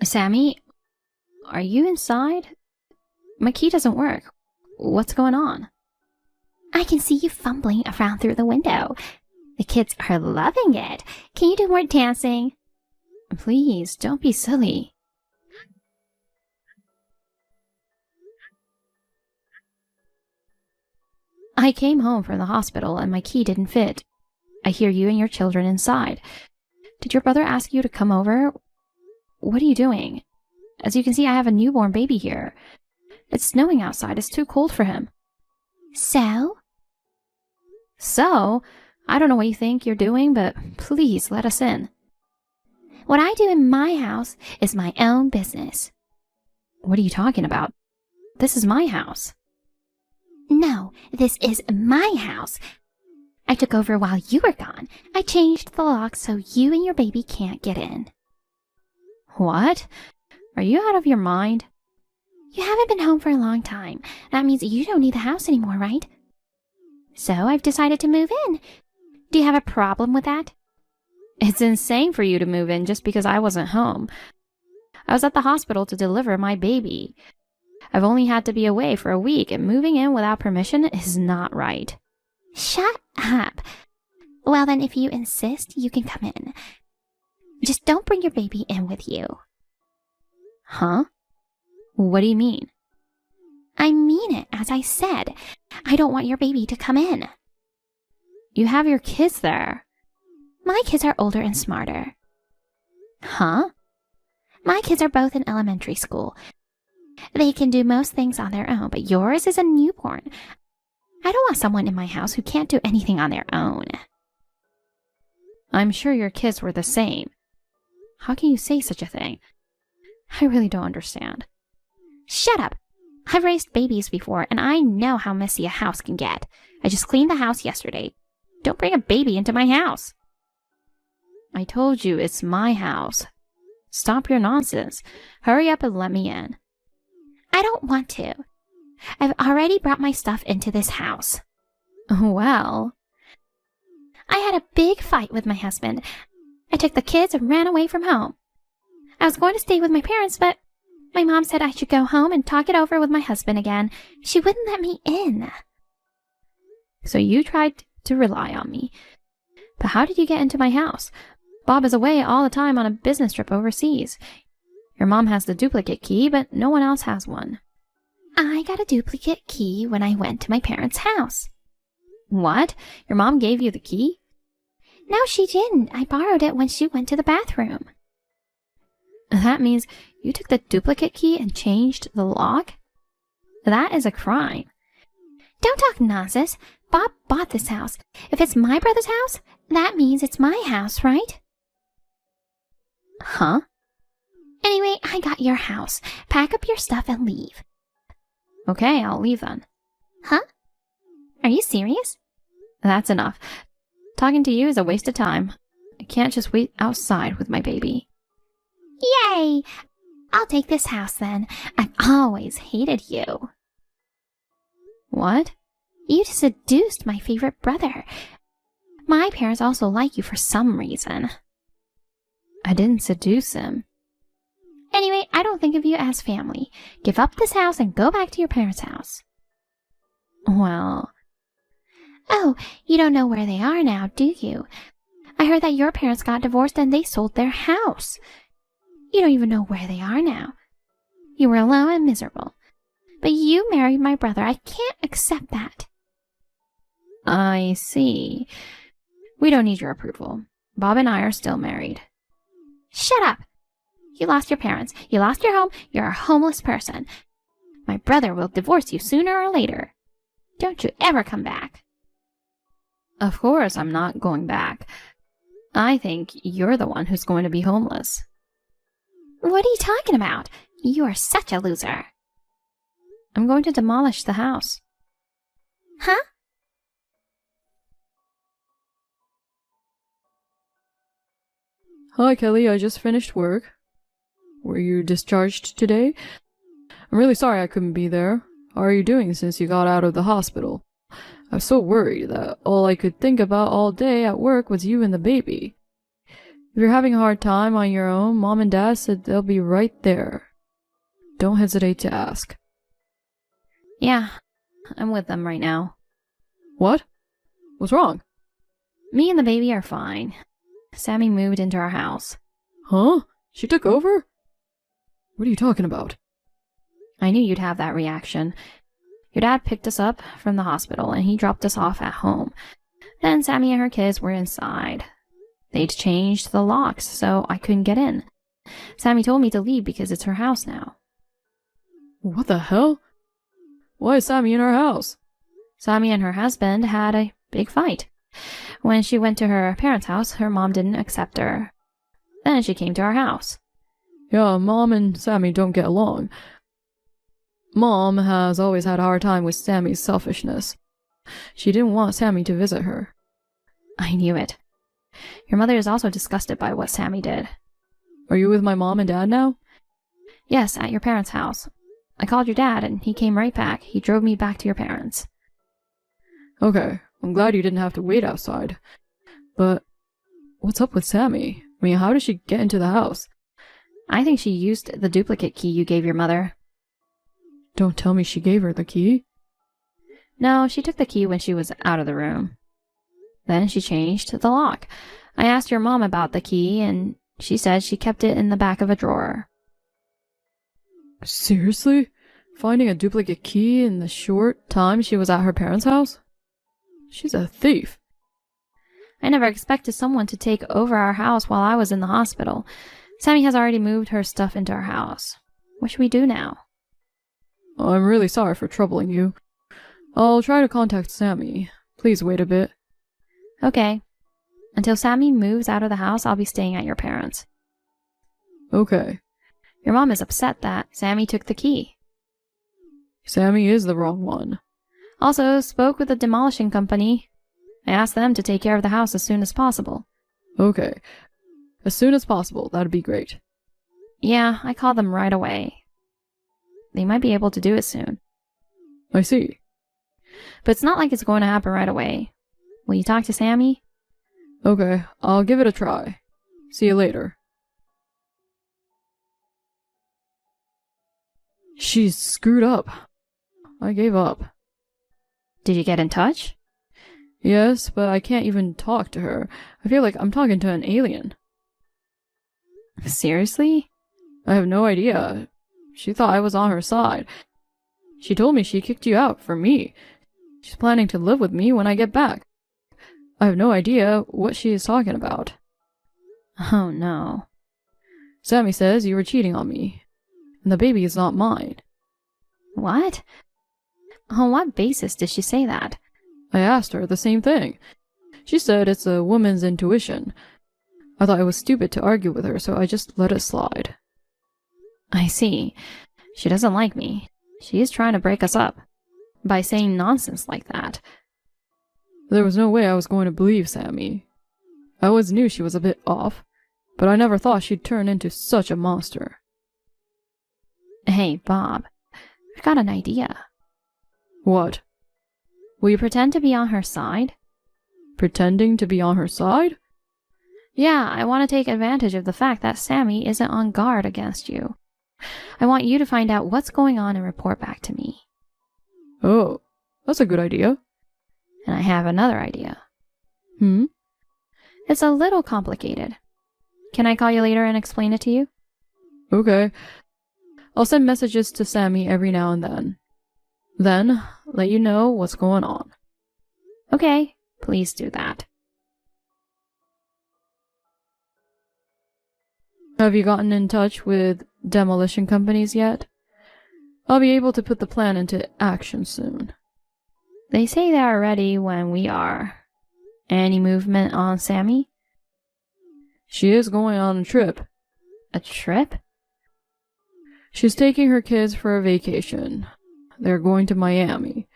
Sammy, are you inside? My key doesn't work. What's going on? I can see you fumbling around through the window. The kids are loving it. Can you do more dancing? Please, don't be silly. I came home from the hospital and my key didn't fit. I hear you and your children inside. Did your brother ask you to come over? What are you doing? As you can see, I have a newborn baby here. It's snowing outside. It's too cold for him. So? So? I don't know what you think you're doing, but please let us in. What I do in my house is my own business. What are you talking about? This is my house. No, this is my house. I took over while you were gone. I changed the lock so you and your baby can't get in. What? Are you out of your mind? You haven't been home for a long time. That means you don't need the house anymore, right? So I've decided to move in. Do you have a problem with that? It's insane for you to move in just because I wasn't home. I was at the hospital to deliver my baby. I've only had to be away for a week, and moving in without permission is not right. Shut up. Well then, if you insist, you can come in. Just don't bring your baby in with you. Huh? What do you mean? I mean it, as I said. I don't want your baby to come in. You have your kids there. My kids are older and smarter. Huh? My kids are both in elementary school. They can do most things on their own, but yours is a newborn. I don't want someone in my house who can't do anything on their own. I'm sure your kids were the same. How can you say such a thing? I really don't understand. Shut up. I've raised babies before, and I know how messy a house can get. I just cleaned the house yesterday. Don't bring a baby into my house. I told you it's my house. Stop your nonsense. Hurry up and let me in. I don't want to. I've already brought my stuff into this house. Well, I had a big fight with my husband. I took the kids and ran away from home. I was going to stay with my parents, but my mom said I should go home and talk it over with my husband again. She wouldn't let me in. So you tried to rely on me. But how did you get into my house? Bob is away all the time on a business trip overseas. Your mom has the duplicate key, but no one else has one. I got a duplicate key when I went to my parents' house. What? Your mom gave you the key? No, she didn't. I borrowed it when she went to the bathroom. That means you took the duplicate key and changed the lock? That is a crime. Don't talk nonsense. Bob bought this house. If it's my brother's house, that means it's my house, right? Huh? Anyway, I got your house. Pack up your stuff and leave. Okay, I'll leave then. Huh? Are you serious? That's enough. Talking to you is a waste of time. I can't just wait outside with my baby. Yay! I'll take this house then. I've always hated you. What? You seduced my favorite brother. My parents also like you for some reason. I didn't seduce him. Anyway, I don't think of you as family. Give up this house and go back to your parents' house. Well... Oh, you don't know where they are now, do you? I heard that your parents got divorced and they sold their house. You don't even know where they are now. You were alone and miserable. But you married my brother. I can't accept that. I see. We don't need your approval. Bob and I are still married. Shut up! You lost your parents. You lost your home. You're a homeless person. My brother will divorce you sooner or later. Don't you ever come back. Of course I'm not going back. I think you're the one who's going to be homeless. What are you talking about? You are such a loser. I'm going to demolish the house. Huh? Hi, Kelly. I just finished work. Were you discharged today? I'm really sorry I couldn't be there. How are you doing since you got out of the hospital? I was so worried that all I could think about all day at work was you and the baby. If you're having a hard time on your own, Mom and Dad said they'll be right there. Don't hesitate to ask. Yeah, I'm with them right now. What? What's wrong? Me and the baby are fine. Sammy moved into our house. Huh? She took over? What are you talking about? I knew you'd have that reaction. Your dad picked us up from the hospital and he dropped us off at home. Then Sammy and her kids were inside. They'd changed the locks so I couldn't get in. Sammy told me to leave because it's her house now. What the hell? Why is Sammy in our house? Sammy and her husband had a big fight. When she went to her parents' house, her mom didn't accept her. Then she came to our house. Yeah, Mom and Sammy don't get along. Mom has always had a hard time with Sammy's selfishness. She didn't want Sammy to visit her. I knew it. Your mother is also disgusted by what Sammy did. Are you with my mom and dad now? Yes, at your parents' house. I called your dad and he came right back. He drove me back to your parents. Okay, I'm glad you didn't have to wait outside. But what's up with Sammy? I mean, how did she get into the house? I think she used the duplicate key you gave your mother. Don't tell me she gave her the key. No, she took the key when she was out of the room. Then she changed the lock. I asked your mom about the key, and she said she kept it in the back of a drawer. Seriously? Finding a duplicate key in the short time she was at her parents' house? She's a thief. I never expected someone to take over our house while I was in the hospital. Sammy has already moved her stuff into our house. What should we do now? I'm really sorry for troubling you. I'll try to contact Sammy. Please wait a bit. Okay. Until Sammy moves out of the house, I'll be staying at your parents'. Okay. Your mom is upset that Sammy took the key. Sammy is the wrong one. Also, spoke with the demolishing company. I asked them to take care of the house as soon as possible. Okay. As soon as possible, that'd be great. Yeah, I called them right away. They might be able to do it soon. I see. But it's not like it's going to happen right away. Will you talk to Sammy? Okay, I'll give it a try. See you later. She's screwed up. I gave up. Did you get in touch? Yes, but I can't even talk to her. I feel like I'm talking to an alien. Seriously? I have no idea. She thought I was on her side. She told me she kicked you out for me. She's planning to live with me when I get back. I have no idea what she is talking about. Oh no. Sammy says you were cheating on me, and the baby is not mine. What? On what basis did she say that? I asked her the same thing. She said it's a woman's intuition. I thought it was stupid to argue with her, so I just let it slide. I see. She doesn't like me. She is trying to break us up by saying nonsense like that. There was no way I was going to believe Sammy. I always knew she was a bit off, but I never thought she'd turn into such a monster. Hey, Bob. I've got an idea. What? Will you pretend to be on her side? Pretending to be on her side? Yeah, I want to take advantage of the fact that Sammy isn't on guard against you. I want you to find out what's going on and report back to me. Oh, that's a good idea. And I have another idea. Hmm? It's a little complicated. Can I call you later and explain it to you? Okay. I'll send messages to Sammy every now and then. Then, let you know what's going on. Okay, please do that. Have you gotten in touch with demolition companies yet? I'll be able to put the plan into action soon. They say they are ready when we are. Any movement on Sammy? She is going on a trip. A trip? She's taking her kids for a vacation. They're going to Miami.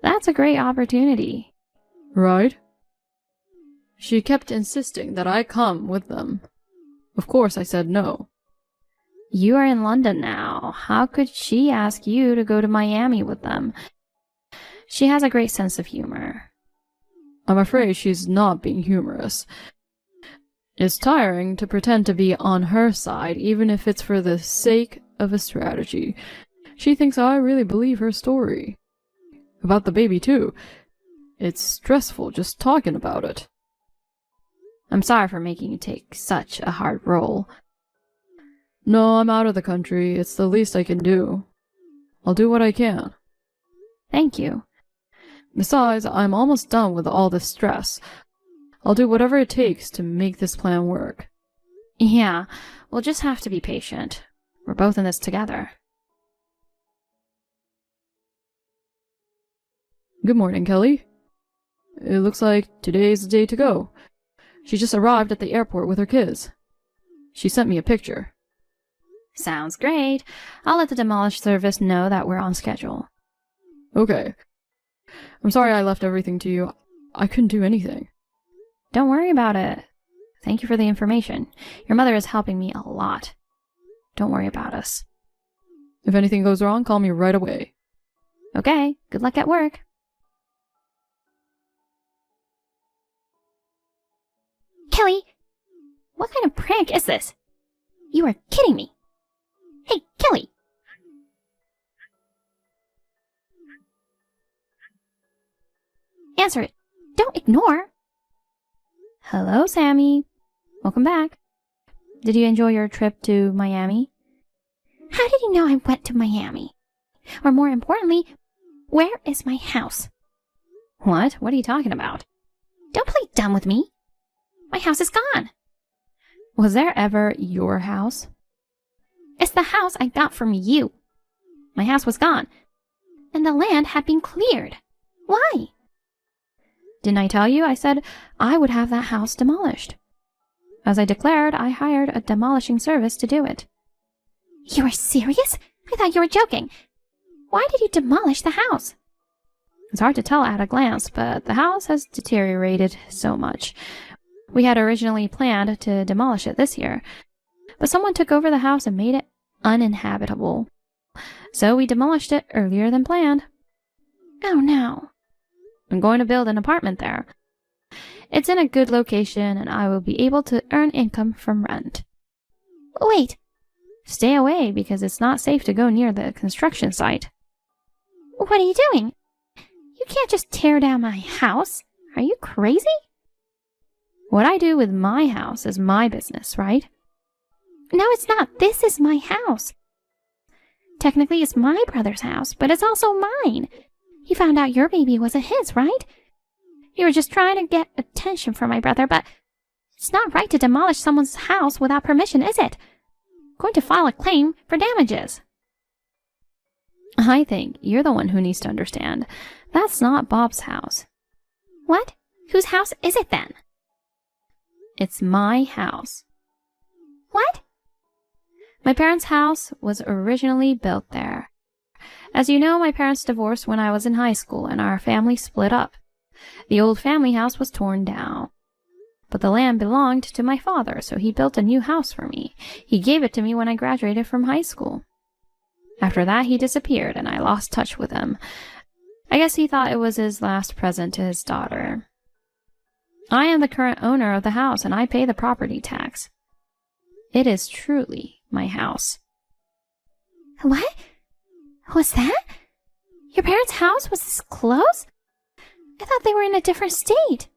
That's a great opportunity. Right? She kept insisting that I come with them. Of course I said no. You are in London now. How could she ask you to go to Miami with them? She has a great sense of humor. I'm afraid she's not being humorous. It's tiring to pretend to be on her side, even if it's for the sake of a strategy. She thinks I really believe her story. About the baby, too. It's stressful just talking about it. I'm sorry for making you take such a hard role. No, I'm out of the country. It's the least I can do. I'll do what I can. Thank you. Besides, I'm almost done with all this stress. I'll do whatever it takes to make this plan work. Yeah, we'll just have to be patient. We're both in this together. Good morning, Kelly. It looks like today's the day to go. She just arrived at the airport with her kids. She sent me a picture. Sounds great. I'll let the demolish service know that we're on schedule. Okay. I'm sorry I left everything to you. I couldn't do anything. Don't worry about it. Thank you for the information. Your mother is helping me a lot. Don't worry about us. If anything goes wrong, call me right away. Okay, good luck at work. Kelly, what kind of prank is this? You are kidding me. Hey, Kelly. Answer it. Don't ignore. Hello, Sammy. Welcome back. Did you enjoy your trip to Miami? How did you know I went to Miami? Or more importantly, where is my house? What? What are you talking about? Don't play dumb with me. My house is gone. Was there ever your house? It's the house I got from you. My house was gone, and the land had been cleared. Why? Didn't I tell you? I said I would have that house demolished. As I declared, I hired a demolishing service to do it. You are serious? I thought you were joking. Why did you demolish the house? It's hard to tell at a glance, but the house has deteriorated so much. We had originally planned to demolish it this year, but someone took over the house and made it uninhabitable. So we demolished it earlier than planned. Oh no. I'm going to build an apartment there. It's in a good location and I will be able to earn income from rent. Wait. Stay away because it's not safe to go near the construction site. What are you doing? You can't just tear down my house. Are you crazy? What I do with my house is my business, right? No, it's not. This is my house. Technically, it's my brother's house, but it's also mine. He found out your baby wasn't his, right? You were just trying to get attention from my brother, but it's not right to demolish someone's house without permission, is it? I'm going to file a claim for damages. I think you're the one who needs to understand. That's not Bob's house. What? Whose house is it then? It's my house. What? My parents' house was originally built there. As you know, my parents divorced when I was in high school and our family split up. The old family house was torn down. But the land belonged to my father, so he built a new house for me. He gave it to me when I graduated from high school. After that, he disappeared and I lost touch with him. I guess he thought it was his last present to his daughter. I am the current owner of the house and I pay the property tax. It is truly my house. What? What's that? Your parents' house was this close? I thought they were in a different state.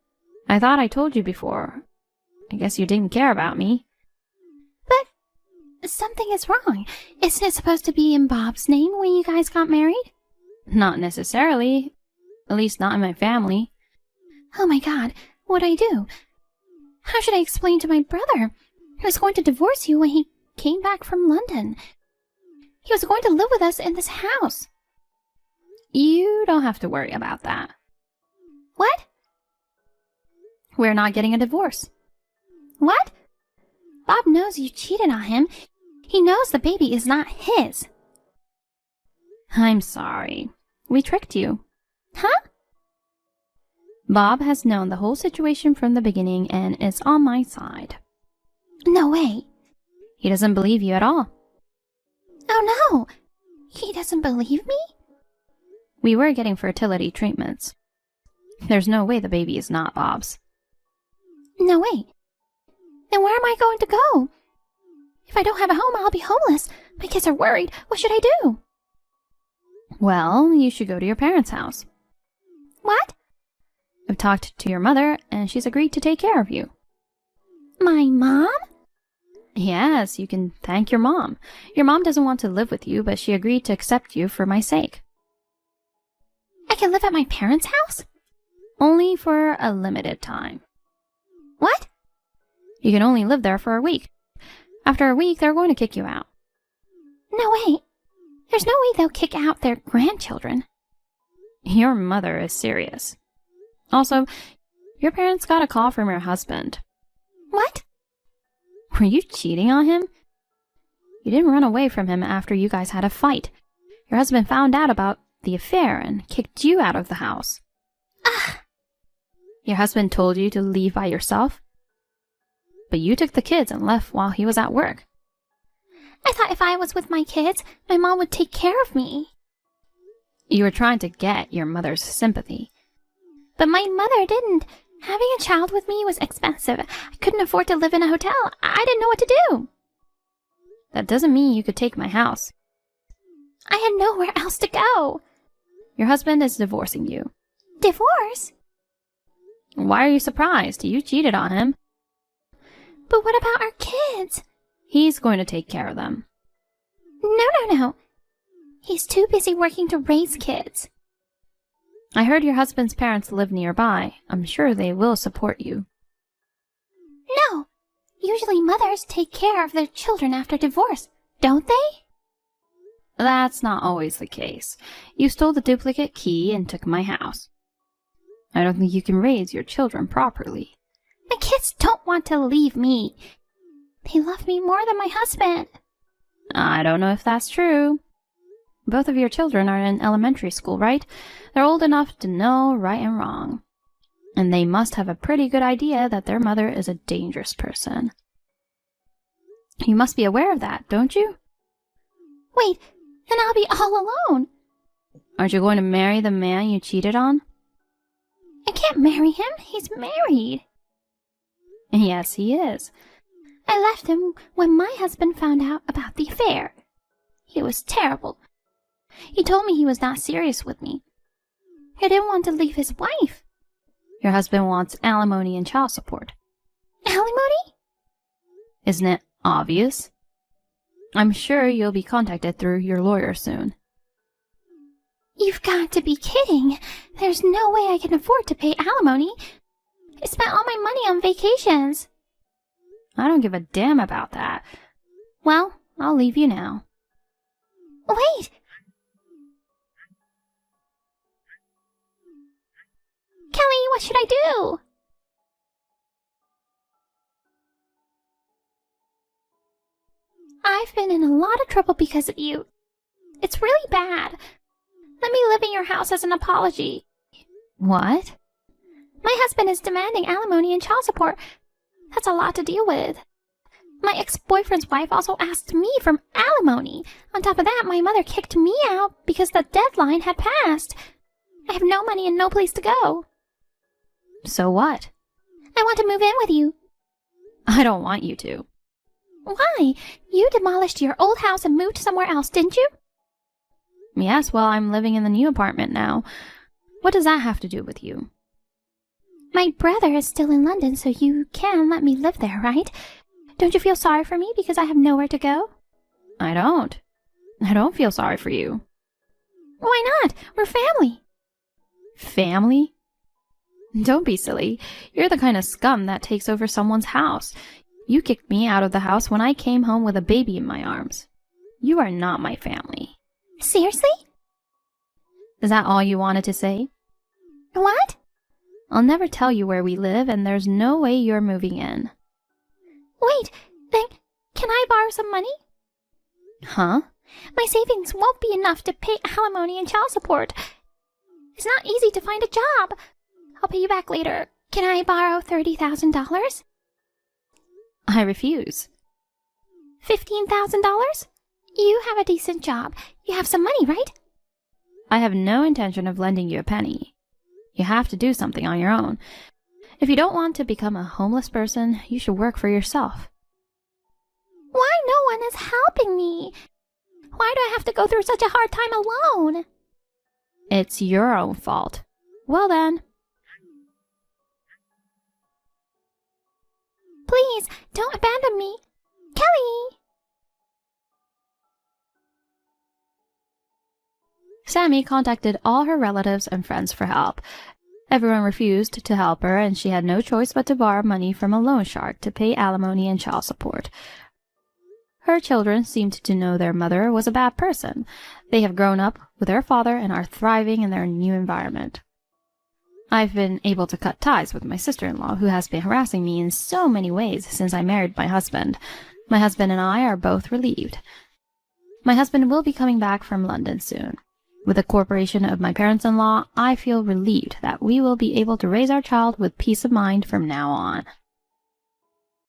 I thought I told you before. I guess you didn't care about me. But something is wrong. Isn't it supposed to be in Bob's name when you guys got married? Not necessarily. At least not in my family. Oh my God, what'd I do? How should I explain to my brother? He was going to divorce you when he came back from London. He was going to live with us in this house. You don't have to worry about that. What? We're not getting a divorce. What? Bob knows you cheated on him. He knows the baby is not his. I'm sorry. We tricked you. Huh? Bob has known the whole situation from the beginning and is on my side. No way. He doesn't believe you at all. Oh no! He doesn't believe me? We were getting fertility treatments. There's no way the baby is not Bob's. No way. Then where am I going to go? If I don't have a home, I'll be homeless. My kids are worried. What should I do? Well, you should go to your parents' house. What? I've talked to your mother, and she's agreed to take care of you. My mom? Yes, you can thank your mom. Your mom doesn't want to live with you, but she agreed to accept you for my sake. I can live at my parents' house? Only for a limited time. What? You can only live there for a week. After a week, they're going to kick you out. No way. There's no way they'll kick out their grandchildren. Your mother is serious. Also, your parents got a call from your husband. What? Were you cheating on him? You didn't run away from him after you guys had a fight. Your husband found out about the affair and kicked you out of the house. Ugh. Your husband told you to leave by yourself? But you took the kids and left while he was at work. I thought if I was with my kids, my mom would take care of me. You were trying to get your mother's sympathy. But my mother didn't. Having a child with me was expensive. I couldn't afford to live in a hotel. I didn't know what to do. That doesn't mean you could take my house. I had nowhere else to go. Your husband is divorcing you. Divorce? Why are you surprised? You cheated on him. But what about our kids? He's going to take care of them. No. He's too busy working to raise kids. I heard your husband's parents live nearby. I'm sure they will support you. No. Usually mothers take care of their children after divorce, don't they? That's not always the case. You stole the duplicate key and took my house. I don't think you can raise your children properly. My kids don't want to leave me. They love me more than my husband. I don't know if that's true. Both of your children are in elementary school, right? They're old enough to know right and wrong. And they must have a pretty good idea that their mother is a dangerous person. You must be aware of that, don't you? Wait, then I'll be all alone. Aren't you going to marry the man you cheated on? I can't marry him. He's married. Yes, he is. I left him when my husband found out about the affair. He was terrible. He told me he was not serious with me. He didn't want to leave his wife. Your husband wants alimony and child support. Alimony? Isn't it obvious? I'm sure you'll be contacted through your lawyer soon. You've got to be kidding. There's no way I can afford to pay alimony. I spent all my money on vacations. I don't give a damn about that. Well, I'll leave you now. Wait! Kelly, what should I do? I've been in a lot of trouble because of you. It's really bad. Let me live in your house as an apology. What? My husband is demanding alimony and child support. That's a lot to deal with. My ex-boyfriend's wife also asked me for alimony. On top of that, my mother kicked me out because the deadline had passed. I have no money and no place to go. So what? I want to move in with you. I don't want you to. Why? You demolished your old house and moved somewhere else, didn't you? Yes, well, I'm living in the new apartment now. What does that have to do with you? My brother is still in London, so you can let me live there, right? Don't you feel sorry for me because I have nowhere to go? I don't. I don't feel sorry for you. Why not? We're family. Family? Don't be silly. You're the kind of scum that takes over someone's house. You kicked me out of the house when I came home with a baby in my arms. You are not my family. Seriously? Is that all you wanted to say? What? I'll never tell you where we live, and there's no way you're moving in. Wait, then can I borrow some money? Huh? My savings won't be enough to pay alimony and child support. It's not easy to find a job. I'll pay you back later. Can I borrow $30,000? I refuse. $15,000? You have a decent job. You have some money, right? I have no intention of lending you a penny. You have to do something on your own. If you don't want to become a homeless person, you should work for yourself. Why no one is helping me? Why do I have to go through such a hard time alone? It's your own fault. Well then. Please, don't abandon me. Kelly! Sammy contacted all her relatives and friends for help. Everyone refused to help her, and she had no choice but to borrow money from a loan shark to pay alimony and child support. Her children seemed to know their mother was a bad person. They have grown up with their father and are thriving in their new environment. I've been able to cut ties with my sister-in-law, who has been harassing me in so many ways since I married my husband. My husband and I are both relieved. My husband will be coming back from London soon. With the cooperation of my parents-in-law, I feel relieved that we will be able to raise our child with peace of mind from now on.